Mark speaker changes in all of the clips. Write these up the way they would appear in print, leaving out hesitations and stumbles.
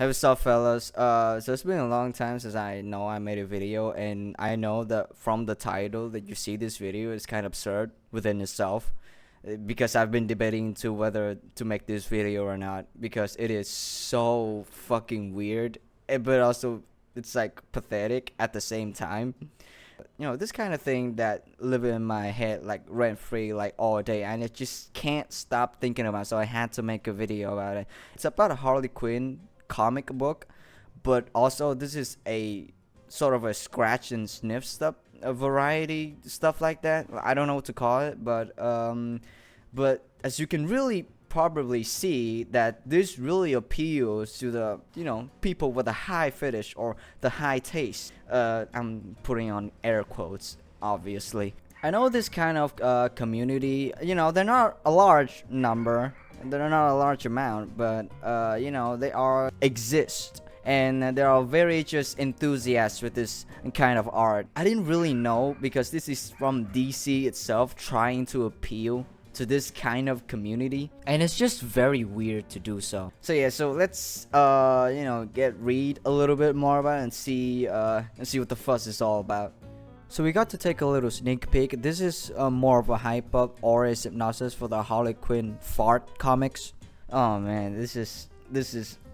Speaker 1: Hey, what's up, fellas? So it's been a long time since I know I made a video, and I know that from the title that you see this video is kind of absurd within itself, because I've been debating to whether to make this video or not because it is so fucking weird, but also it's like pathetic at the same time. This kind of thing that live in my head like rent free like all day, and I just can't stop thinking about it, so I had to make a video about it. It's about a Harley Quinn comic book, but also this is a sort of a scratch and sniff stuff, a variety stuff like that. I don't know what to call it, but as you can really probably see that this really appeals to the people with a high fetish or the high taste. I'm putting on air quotes, obviously. I know this kind of community, they're not a large number, they're not a large amount, but they are exist, and they are very just enthusiasts with this kind of art. I didn't really know because this is from DC itself trying to appeal to this kind of community, and it's just very weird to do so. So yeah, so let's read a little bit more about it and see what the fuss is all about. So we got to take a little sneak peek. This is more of a hype up or a synopsis for the Harley Quinn fart comics. Oh man, this is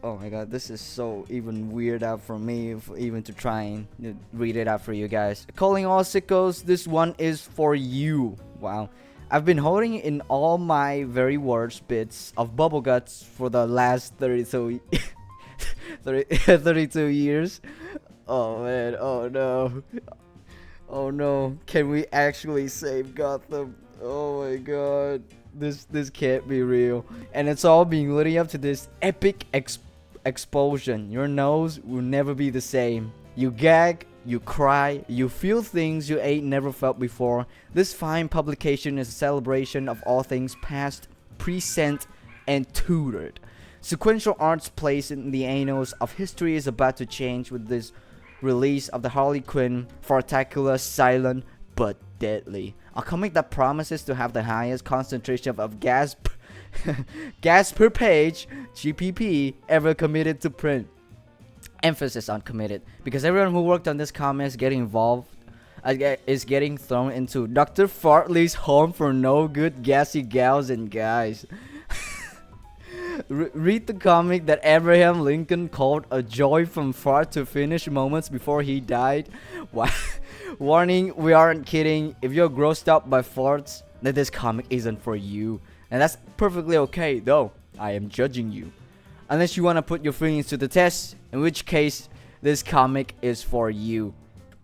Speaker 1: oh my god, this is so even weird out for me even to try and read it out for you guys. Calling all sickos, this one is for you. Wow. I've been holding in all my very worst bits of bubble guts for the last 32 years. Oh man, oh no. Oh no, can we actually save Gotham? Oh my god, this can't be real. And it's all being leading up to this epic explosion. Your nose will never be the same. You gag, you cry, you feel things you ain't never felt before. This fine publication is a celebration of all things past, present, and tutored. Sequential arts place in the annals of history is about to change with this release of the Harley Quinn Fartacular Silent but Deadly, a comic that promises to have the highest concentration of gas gas per page GPP ever committed to print. Emphasis on committed, because everyone who worked on this comic is getting involved, is getting thrown into Dr. Fartley's home for no good gassy gals and guys. Read the comic that Abraham Lincoln called a joy from fart to finish moments before he died. Warning, we aren't kidding. If you're grossed out by farts, then this comic isn't for you. And that's perfectly okay, though. I am judging you. Unless you want to put your feelings to the test, in which case, this comic is for you.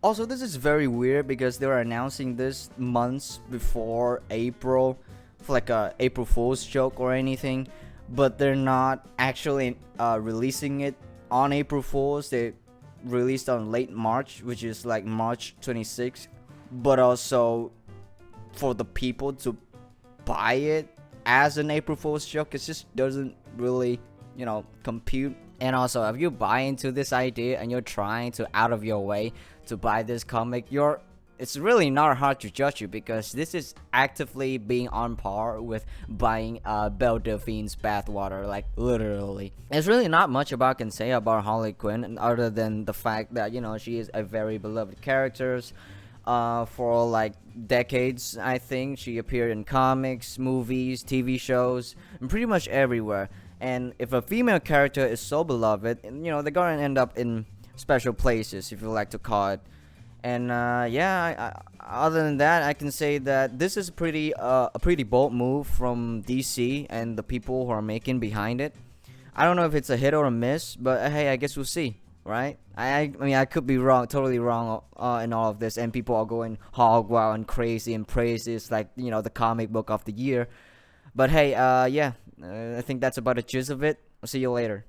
Speaker 1: Also, this is very weird because they were announcing this months before April for like a April Fool's joke or anything. But they're not actually releasing it on April Fool's. They released on late March, which is like March 26th. But also for the people to buy it as an April Fool's joke, it just doesn't really, compute. And also, if you buy into this idea and you're trying to out of your way to buy this comic, it's really not hard to judge you, because this is actively being on par with buying Belle Delphine's bathwater, like literally. There's really not much about I can say about Harley Quinn other than the fact that she is a very beloved character for like decades. I think she appeared in comics, movies, TV shows, and pretty much everywhere. And if a female character is so beloved, they're gonna end up in special places, if you like to call it. And other than that, I can say that this is a pretty bold move from DC and the people who are making behind it. I don't know if it's a hit or a miss, but hey, I guess we'll see, right? I mean, I could be wrong, totally wrong in all of this, and people are going hog wild and crazy and praise this like the comic book of the year. But hey, I think that's about the gist of it. I'll see you later.